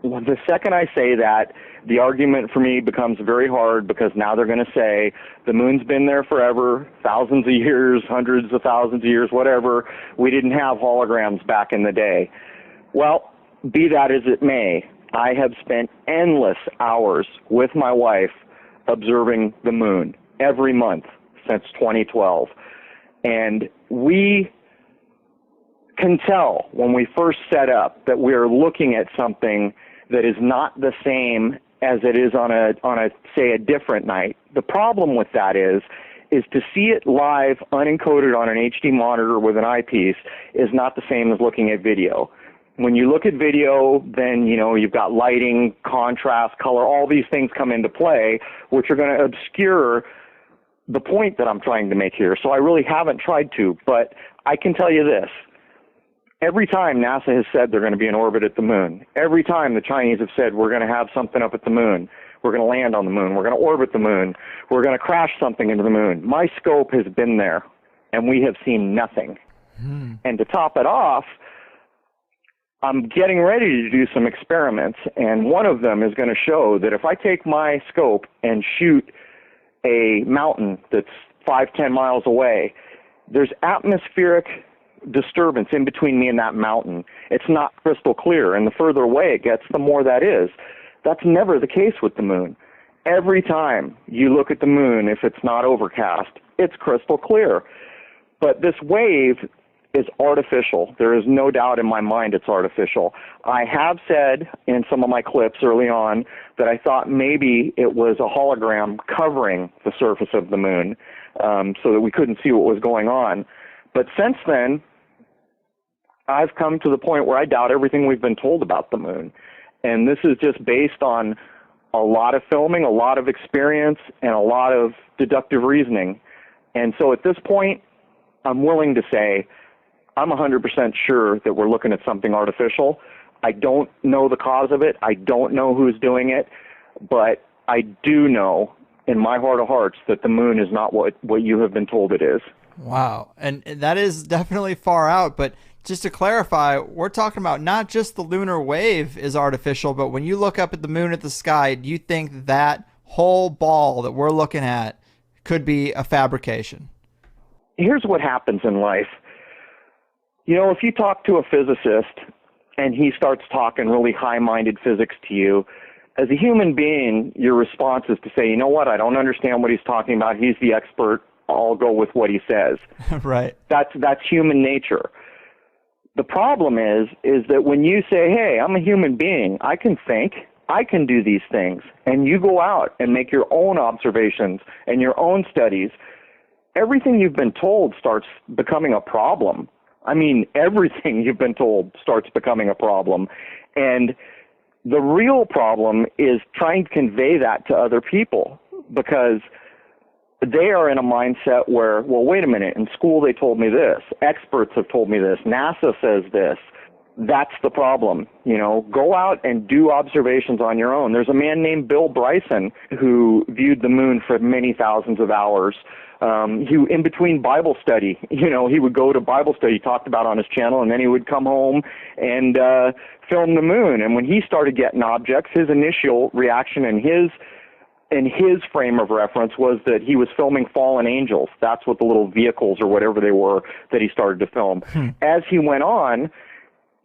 the second I say that, the argument for me becomes very hard, because now they're going to say the moon's been there forever, thousands of years, hundreds of thousands of years, whatever. We didn't have holograms back in the day. Well, be that as it may, I have spent endless hours with my wife observing the moon every month since 2012. And we can tell when we first set up that we're looking at something that is not the same as it is on a say a different night. The problem with that is to see it live unencoded on an HD monitor with an eyepiece is not the same as looking at video. When you look at video, then you've got lighting, contrast, color, all these things come into play, which are going to obscure the point that I'm trying to make here, so I really haven't tried to, but I can tell you this. Every time NASA has said they're going to be in orbit at the moon, every time the Chinese have said we're going to have something up at the moon, we're going to land on the moon, we're going to orbit the moon, we're going to crash something into the moon, my scope has been there, and we have seen nothing. And to top it off, I'm getting ready to do some experiments, and one of them is going to show that if I take my scope and shoot a mountain that's 5-10 miles away, there's atmospheric disturbance in between me and that mountain. It's not crystal clear, and the further away it gets, the more that is. That's never the case with the moon. Every time you look at the moon, if it's not overcast, it's crystal clear. But this wave is artificial. There is no doubt in my mind it's artificial. I have said in some of my clips early on that I thought maybe it was a hologram covering the surface of the moon so that we couldn't see what was going on. But since then, I've come to the point where I doubt everything we've been told about the moon. And this is just based on a lot of filming, a lot of experience, and a lot of deductive reasoning. And so at this point, I'm willing to say I'm 100% sure that we're looking at something artificial. I don't know the cause of it. I don't know who's doing it. But I do know in my heart of hearts that the moon is not what you have been told it is. Wow. And that is definitely far out. But just to clarify, we're talking about not just the lunar wave is artificial, but when you look up at the moon at the sky, do you think that whole ball that we're looking at could be a fabrication? Here's what happens in life. You know, if you talk to a physicist and he starts talking really high-minded physics to you, as a human being, your response is to say, you know what, I don't understand what he's talking about. He's the expert. I'll go with what he says. Right. That's human nature. The problem is that when you say, hey, I'm a human being, I can think, I can do these things, and you go out and make your own observations and your own studies, everything you've been told starts becoming a problem. I mean, everything you've been told starts becoming a problem. And the real problem is trying to convey that to other people, because they are in a mindset where, well, wait a minute, in school they told me this, experts have told me this, NASA says this. That's the problem. You know, go out and do observations on your own. There's a man named Bill Bryson who viewed the moon for many thousands of hours. In between Bible study, you know, he would go to Bible study, he talked about on his channel, and then he would come home and film the moon. And when he started getting objects, his initial reaction and his frame of reference was that he was filming fallen angels. That's what the little vehicles or whatever they were that he started to film. As he went on,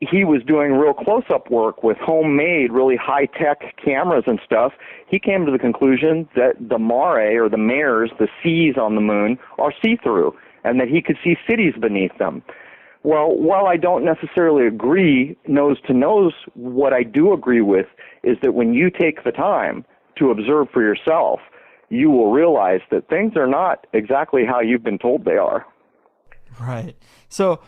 he was doing real close-up work with homemade, really high-tech cameras and stuff. He came to the conclusion that the mare, or the mares, the seas on the moon, are see-through, and that he could see cities beneath them. Well, while I don't necessarily agree nose to nose, what I do agree with is that when you take the time to observe for yourself, you will realize that things are not exactly how you've been told they are. Right. So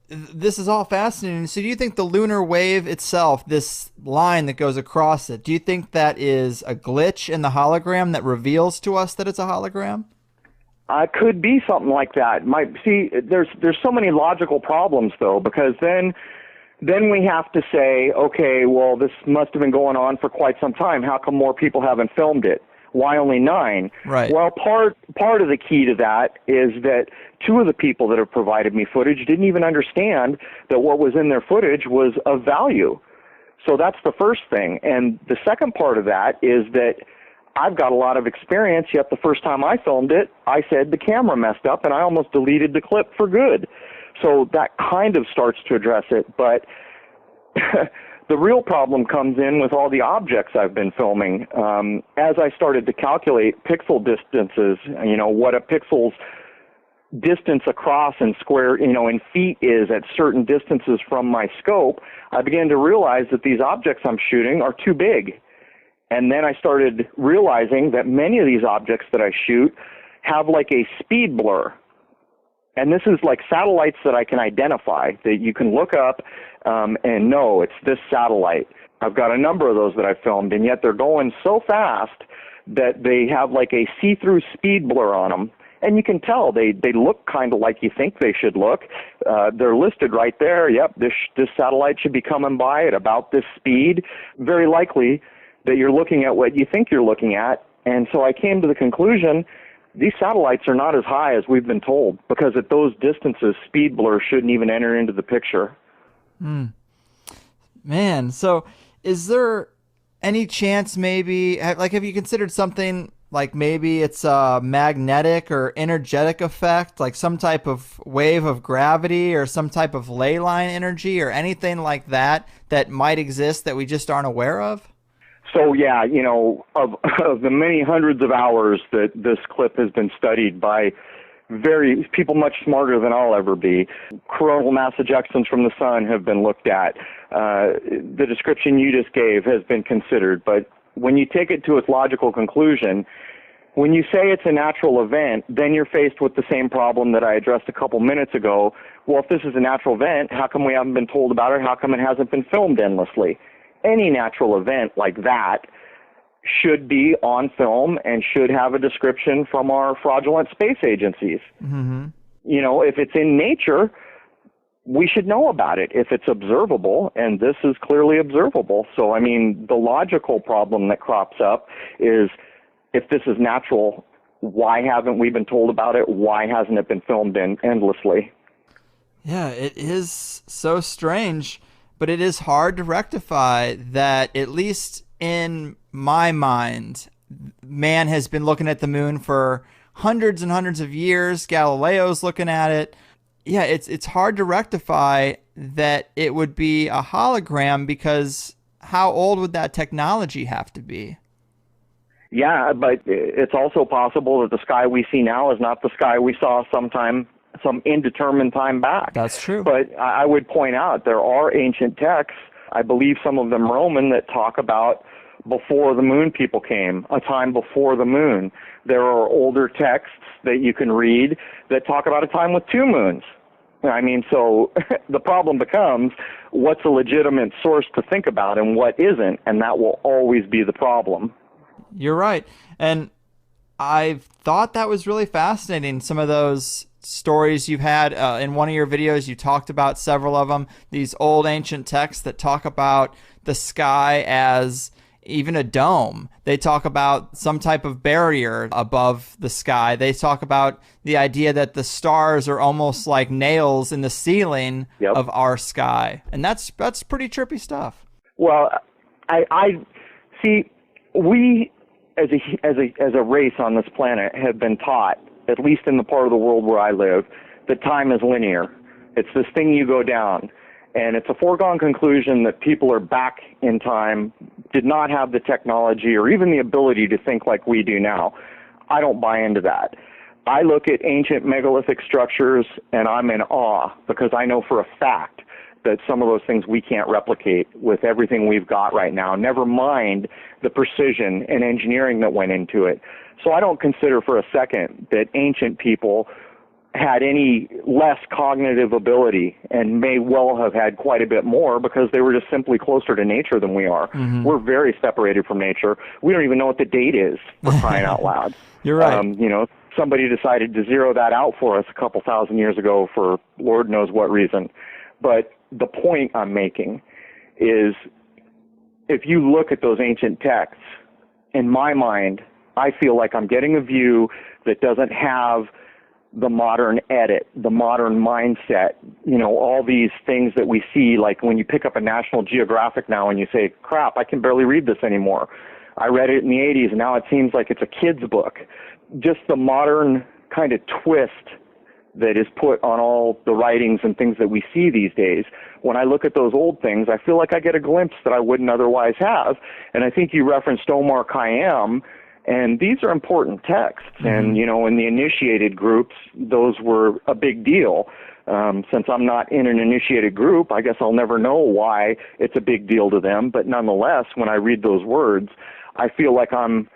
this is all fascinating. So do you think the lunar wave itself, this line that goes across it, do you think that is a glitch in the hologram that reveals to us that it's a hologram? Could be something like that. See, there's so many logical problems, though, because then we have to say, okay, well, this must have been going on for quite some time. How come more people haven't filmed it? Why only 9? Right. Well, part of the key to that is that 2 of the people that have provided me footage didn't even understand that what was in their footage was of value. So that's the first thing. And the second part of that is that I've got a lot of experience, yet the first time I filmed it, I said the camera messed up and I almost deleted the clip for good. So that kind of starts to address it. But the real problem comes in with all the objects I've been filming. As I started to calculate pixel distances, you know, what a pixel's distance across in square, you know, in feet is at certain distances from my scope, I began to realize that these objects I'm shooting are too big. And then I started realizing that many of these objects that I shoot have like a speed blur. And this is like satellites that I can identify, that you can look up and know it's this satellite. I've got a number of those that I've filmed, and yet they're going so fast that they have like a see-through speed blur on them. And you can tell they look kind of like you think they should look. They're listed right there. Yep, this satellite should be coming by at about this speed. Very likely that you're looking at what you think you're looking at. And so I came to the conclusion these satellites are not as high as we've been told, because at those distances, speed blur shouldn't even enter into the picture. Man, so is there any chance maybe, like, have you considered something like maybe it's a magnetic or energetic effect, like some type of wave of gravity or some type of ley line energy or anything like that that might exist that we just aren't aware of? So yeah, you know, of the many hundreds of hours that this clip has been studied by people much smarter than I'll ever be, coronal mass ejections from the sun have been looked at. The description you just gave has been considered, but when you take it to its logical conclusion, when you say it's a natural event, then you're faced with the same problem that I addressed a couple minutes ago. Well, if this is a natural event, how come we haven't been told about it? How come it hasn't been filmed endlessly? Any natural event like that should be on film and should have a description from our fraudulent space agencies. You know, if it's in nature, we should know about it if it's observable, and this is clearly observable. So, I mean, the logical problem that crops up is, if this is natural, why haven't we been told about it? Why hasn't it been filmed endlessly? Yeah, it is so strange, but it is hard to rectify that. At least in my mind, man has been looking at the moon for hundreds and hundreds of years. Galileo's looking at it. Yeah, it's hard to rectify that it would be a hologram, because how old would that technology have to be? Yeah, but it's also possible that the sky we see now is not the sky we saw some indeterminate time back. That's true. But I would point out there are ancient texts, I believe some of them Roman, that talk about before the moon people came, a time before the moon. There are older texts that you can read that talk about a time with two moons. I mean, so the problem becomes, what's a legitimate source to think about and what isn't, and that will always be the problem. You're right. And I thought that was really fascinating, some of those stories you've had. In one of your videos, you talked about several of them, these old ancient texts that talk about the sky as even a dome. They talk about some type of barrier above the sky. They talk about the idea that the stars are almost like nails in the ceiling of our sky. And that's pretty trippy stuff. Well, I see, we as a race on this planet have been taught, at least in the part of the world where I live, that time is linear. It's this thing you go down. And it's a foregone conclusion that people are back in time, did not have the technology or even the ability to think like we do now. I don't buy into that. I look at ancient megalithic structures and I'm in awe, because I know for a fact that some of those things we can't replicate with everything we've got right now, never mind the precision and engineering that went into it. So I don't consider for a second that ancient people had any less cognitive ability, and may well have had quite a bit more, because they were just simply closer to nature than we are. We're very separated from nature. We don't even know what the date is, for crying out loud. You're right. You know, somebody decided to zero that out for us a couple thousand years ago for Lord knows what reason. But the point I'm making is, if you look at those ancient texts, in my mind, I feel like I'm getting a view that doesn't have the modern edit, the modern mindset, you know, all these things that we see, like when you pick up a National Geographic now and you say, crap, I can barely read this anymore. I read it in the 80s and now it seems like it's a kid's book. Just the modern kind of twist that is put on all the writings and things that we see these days. When I look at those old things, I feel like I get a glimpse that I wouldn't otherwise have. And I think you referenced Omar Khayyam, and these are important texts. And, you know, in the initiated groups, those were a big deal. Since I'm not in an initiated group, I guess I'll never know why it's a big deal to them. But nonetheless, when I read those words, I feel like I'm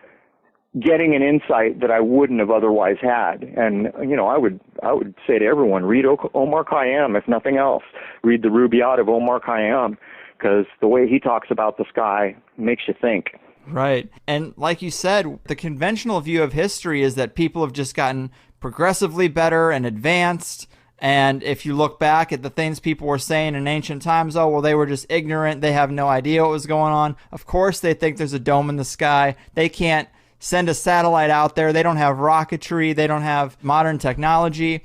getting an insight that I wouldn't have otherwise had. And, you know, I would say to everyone, read Omar Khayyam, if nothing else. Read the Rubaiyat of Omar Khayyam, because the way he talks about the sky makes you think. Right. And like you said, the conventional view of history is that people have just gotten progressively better and advanced. And if you look back at the things people were saying in ancient times, oh, well, they were just ignorant. They have no idea what was going on. Of course, they think there's a dome in the sky. They can't send a satellite out there. They don't have rocketry. They don't have modern technology.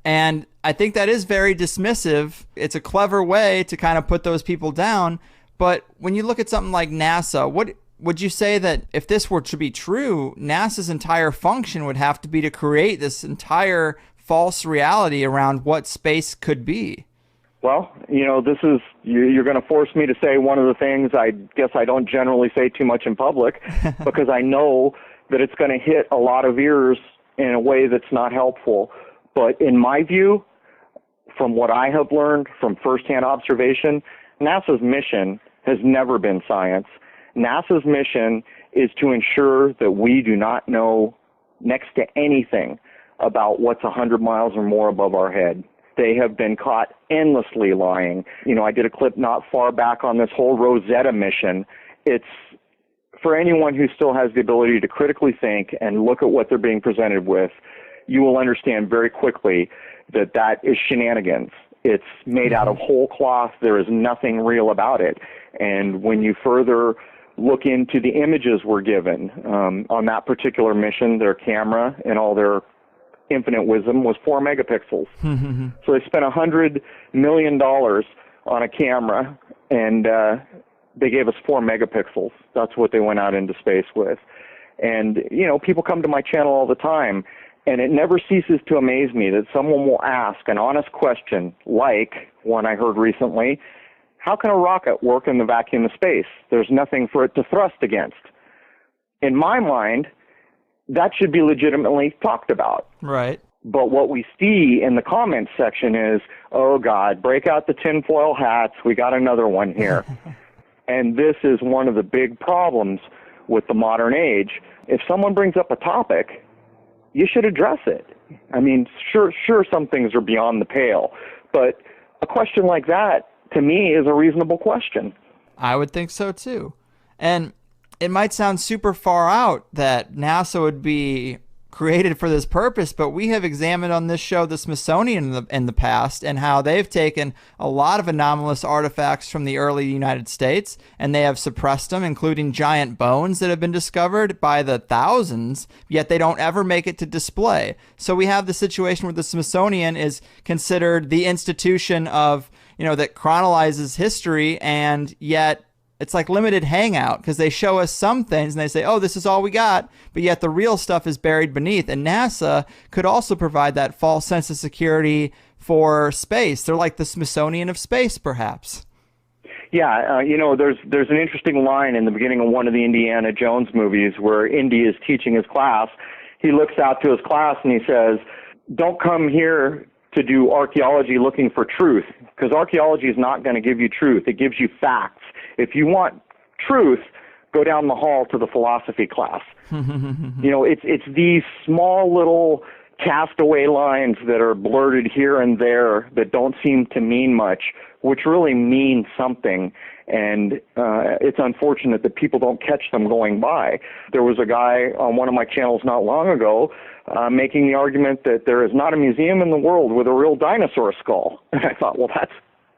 And I think that is very dismissive. It's a clever way to kind of put those people down. But when you look at something like NASA, what would you say that if this were to be true, NASA's entire function would have to be to create this entire false reality around what space could be? Well, this is, you're going to force me to say one of the things I guess I don't generally say too much in public because I know that it's going to hit a lot of ears in a way that's not helpful. But in my view, from what I have learned from firsthand observation, NASA's mission has never been science. NASA's mission is to ensure that we do not know next to anything about what's 100 miles or more above our head. They have been caught endlessly lying. I did a clip not far back on this whole Rosetta mission. It's for anyone who still has the ability to critically think and look at what they're being presented with, you will understand very quickly that that is shenanigans. It's made out of whole cloth. There is nothing real about it. And when you further look into the images we're given on that particular mission, their camera and all their infinite wisdom was 4 megapixels. So they spent $100 million on a camera, and they gave us 4 megapixels. That's what they went out into space with. And, people come to my channel all the time, and it never ceases to amaze me that someone will ask an honest question, like one I heard recently: how can a rocket work in the vacuum of space? There's nothing for it to thrust against. In my mind, that should be legitimately talked about. Right. But what we see in the comments section is, oh, God, break out the tinfoil hats. We got another one here. And this is one of the big problems with the modern age. If someone brings up a topic, you should address it. I mean, sure, some things are beyond the pale. But a question like that, to me, is a reasonable question. I would think so, too. And it might sound super far out that NASA would be created for this purpose, but we have examined on this show the Smithsonian in the past and how they've taken a lot of anomalous artifacts from the early United States and they have suppressed them, including giant bones that have been discovered by the thousands, yet they don't ever make it to display. So we have the situation where the Smithsonian is considered the institution of, that chronologizes history, and yet it's like limited hangout because they show us some things and they say, oh, this is all we got, but yet the real stuff is buried beneath. And NASA could also provide that false sense of security for space. They're like the Smithsonian of space, perhaps. Yeah, there's an interesting line in the beginning of one of the Indiana Jones movies where Indy is teaching his class. He looks out to his class and he says, don't come here to do archaeology looking for truth, because archaeology is not going to give you truth. It gives you facts. If you want truth, go down the hall to the philosophy class. It's these small little castaway lines that are blurted here and there that don't seem to mean much, which really mean something. And it's unfortunate that people don't catch them going by. There was a guy on one of my channels not long ago making the argument that there is not a museum in the world with a real dinosaur skull. And I thought, well,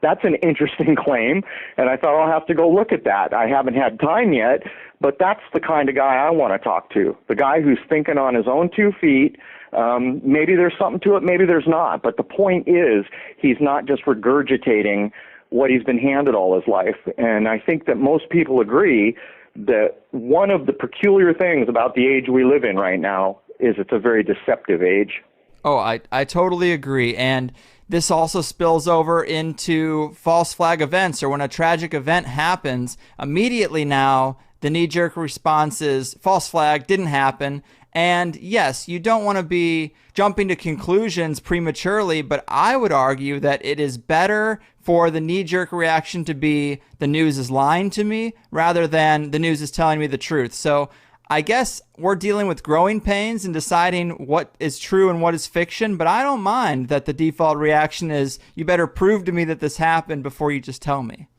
that's an interesting claim, and I thought I'll have to go look at that. I haven't had time yet, but that's the kind of guy I want to talk to, the guy who's thinking on his own 2 feet. Maybe there's something to it, maybe there's not, but the point is he's not just regurgitating what he's been handed all his life. And I think that most people agree that one of the peculiar things about the age we live in right now is it's a very deceptive age. Oh, I totally agree. And this also spills over into false flag events, or when a tragic event happens, immediately now the knee-jerk response is false flag, didn't happen. And yes, you don't want to be jumping to conclusions prematurely, but I would argue that it is better for the knee-jerk reaction to be the news is lying to me rather than the news is telling me the truth. So I guess we're dealing with growing pains and deciding what is true and what is fiction, but I don't mind that the default reaction is, you better prove to me that this happened before you just tell me.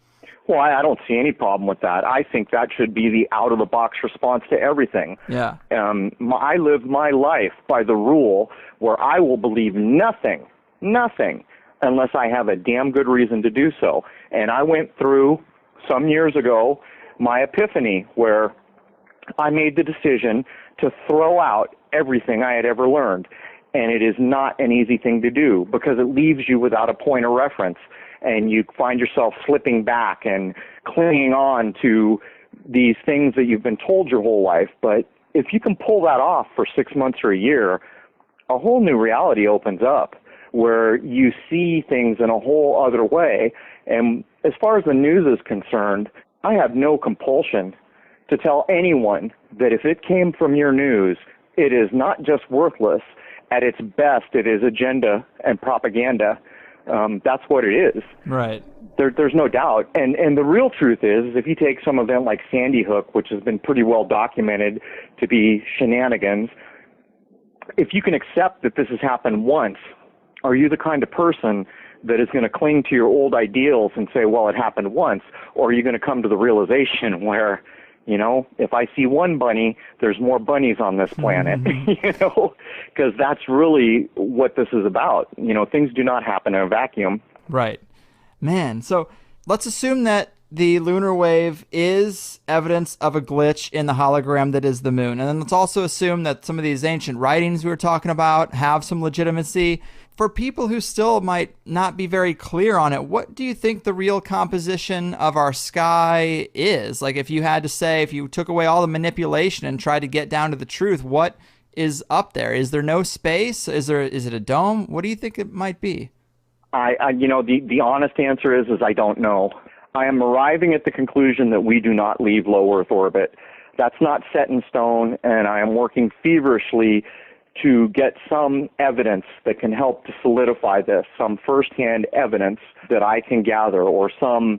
Well, I don't see any problem with that. I think that should be the out-of-the-box response to everything. Yeah. I live my life by the rule where I will believe nothing, unless I have a damn good reason to do so. And I went through, some years ago, my epiphany where I made the decision to throw out everything I had ever learned. And it is not an easy thing to do because it leaves you without a point of reference. And you find yourself slipping back and clinging on to these things that you've been told your whole life. But if you can pull that off for 6 months or a year, a whole new reality opens up where you see things in a whole other way. And as far as the news is concerned, I have no compulsion to tell anyone that if it came from your news, it is not just worthless. At its best, it is agenda and propaganda. That's what it is. Right. There's no doubt. And the real truth is, if you take some event like Sandy Hook, which has been pretty well documented to be shenanigans, if you can accept that this has happened once, are you the kind of person that is going to cling to your old ideals and say, well, it happened once? Or are you going to come to the realization where, you know, if I see one bunny, there's more bunnies on this planet, you know, because that's really what this is about. You know, things do not happen in a vacuum. Right. Man, so let's assume that the lunar wave is evidence of a glitch in the hologram that is the moon. And then let's also assume that some of these ancient writings we were talking about have some legitimacy. For people who still might not be very clear on it, what do you think the real composition of our sky is? Like, if you had to say, if you took away all the manipulation and tried to get down to the truth, what is up there? Is there no space? Is it a dome? What do you think it might be? You know, the honest answer is I don't know. I am arriving at the conclusion that we do not leave low Earth orbit. That's not set in stone, and I am working feverishly to get some evidence that can help to solidify this, some firsthand evidence that I can gather, or some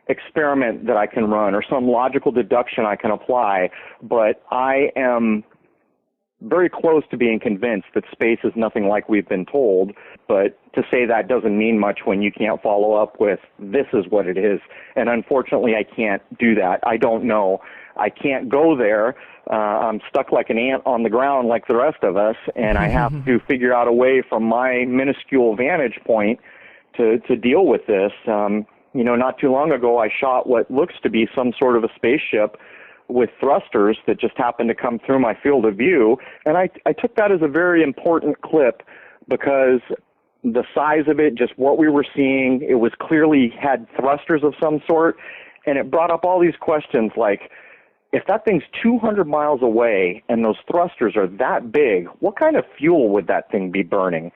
experiment that I can run, or some logical deduction I can apply. But I am very close to being convinced that space is nothing like we've been told. But to say that doesn't mean much when you can't follow up with, this is what it is. And unfortunately, I can't do that. I don't know. I can't go there. I'm stuck like an ant on the ground like the rest of us, and I have to figure out a way from my minuscule vantage point to deal with this. You know, not too long ago, I shot what looks to be some sort of a spaceship with thrusters that just happened to come through my field of view, and I took that as a very important clip because the size of it, just what we were seeing, it was clearly had thrusters of some sort, and it brought up all these questions like, if that thing's 200 miles away and those thrusters are that big, what kind of fuel would that thing be burning?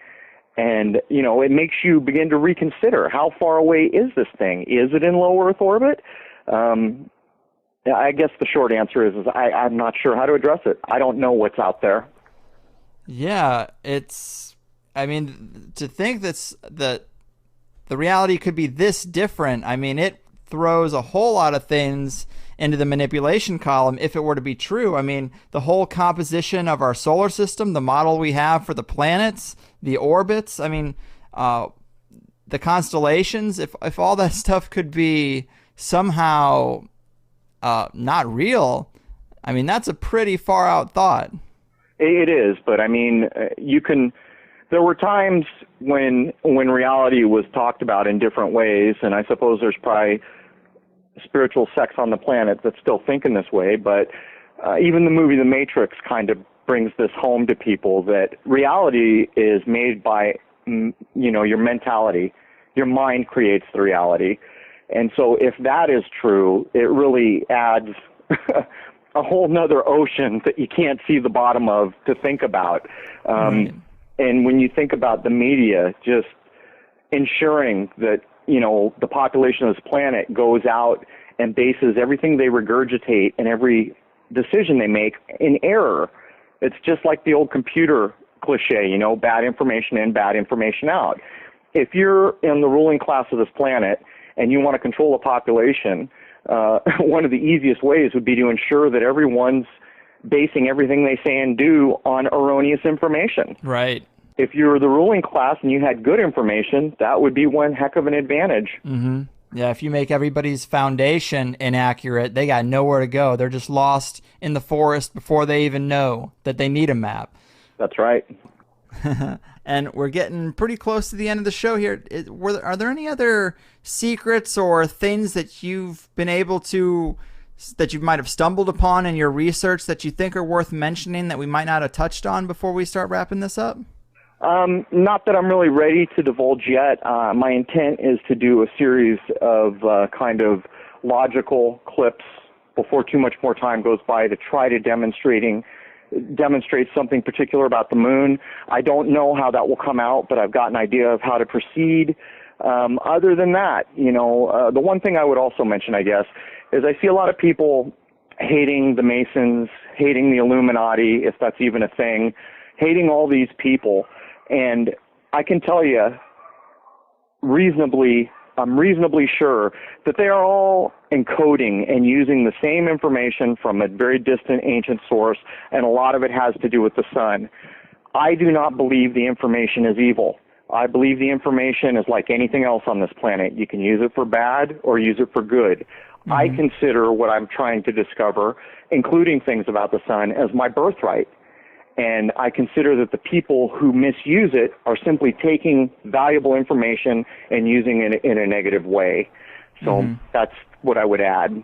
And, you know, it makes you begin to reconsider, how far away is this thing? Is it in low Earth orbit? I guess the short answer is I'm not sure how to address it. I don't know what's out there. Yeah, I mean, to think that the reality could be this different, I mean, it throws a whole lot of things into the manipulation column if it were to be true. I mean, the whole composition of our solar system, the model we have for the planets, the orbits, I mean, the constellations, if all that stuff could be somehow not real, I mean, that's a pretty far out thought. It is, but I mean, there were times when reality was talked about in different ways, and I suppose there's probably spiritual sects on the planet that still think in this way, but even the movie The Matrix kind of brings this home to people, that reality is made by, you know, your mentality. Your mind creates the reality. And so if that is true, it really adds a whole nother ocean that you can't see the bottom of to think about. And when you think about the media just ensuring that, you know, the population of this planet goes out and bases everything they regurgitate and every decision they make in error. It's just like the old computer cliche, you know, bad information in, bad information out. If you're in the ruling class of this planet and you want to control a population, one of the easiest ways would be to ensure that everyone's basing everything they say and do on erroneous information. Right. If you're the ruling class and you had good information, that would be one heck of an advantage. Mm-hmm. Yeah, if you make everybody's foundation inaccurate, they got nowhere to go. They're just lost in the forest before they even know that they need a map. That's right. And we're getting pretty close to the end of the show here. Are there any other secrets or things that you've been able to, that you might have stumbled upon in your research that you think are worth mentioning that we might not have touched on before we start wrapping this up? Not that I'm really ready to divulge yet. My intent is to do a series of kind of logical clips before too much more time goes by to try to demonstrate something particular about the moon. I don't know how that will come out, but I've got an idea of how to proceed. Other than that, the one thing I would also mention, I guess, is I see a lot of people hating the Masons, hating the Illuminati, if that's even a thing, hating all these people. And I can tell you, I'm reasonably sure that they are all encoding and using the same information from a very distant ancient source, and a lot of it has to do with the sun. I do not believe the information is evil. I believe the information is like anything else on this planet. You can use it for bad or use it for good. Mm-hmm. I consider what I'm trying to discover, including things about the sun, as my birthright. And I consider that the people who misuse it are simply taking valuable information and using it in a negative way. So that's what I would add.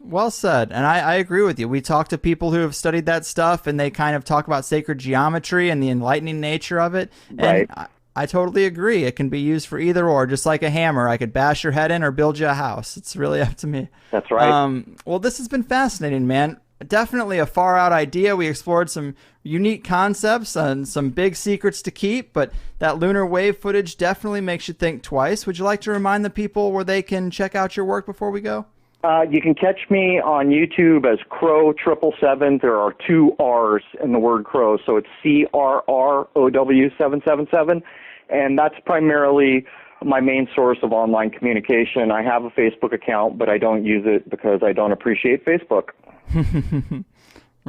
Well said. And I agree with you. We talk to people who have studied that stuff, and they kind of talk about sacred geometry and the enlightening nature of it. Right. And I totally agree. It can be used for either or, just like a hammer. I could bash your head in or build you a house. It's really up to me. That's right. Well, this has been fascinating, man. Definitely a far out idea. We explored some unique concepts and some big secrets to keep, but that lunar wave footage definitely makes you think twice. Would you like to remind the people where they can check out your work before we go? You can catch me on YouTube as Crow777. There are 2 R's in the word Crow, so it's CRROW777, and that's primarily my main source of online communication. I have a Facebook account, but I don't use it because I don't appreciate Facebook.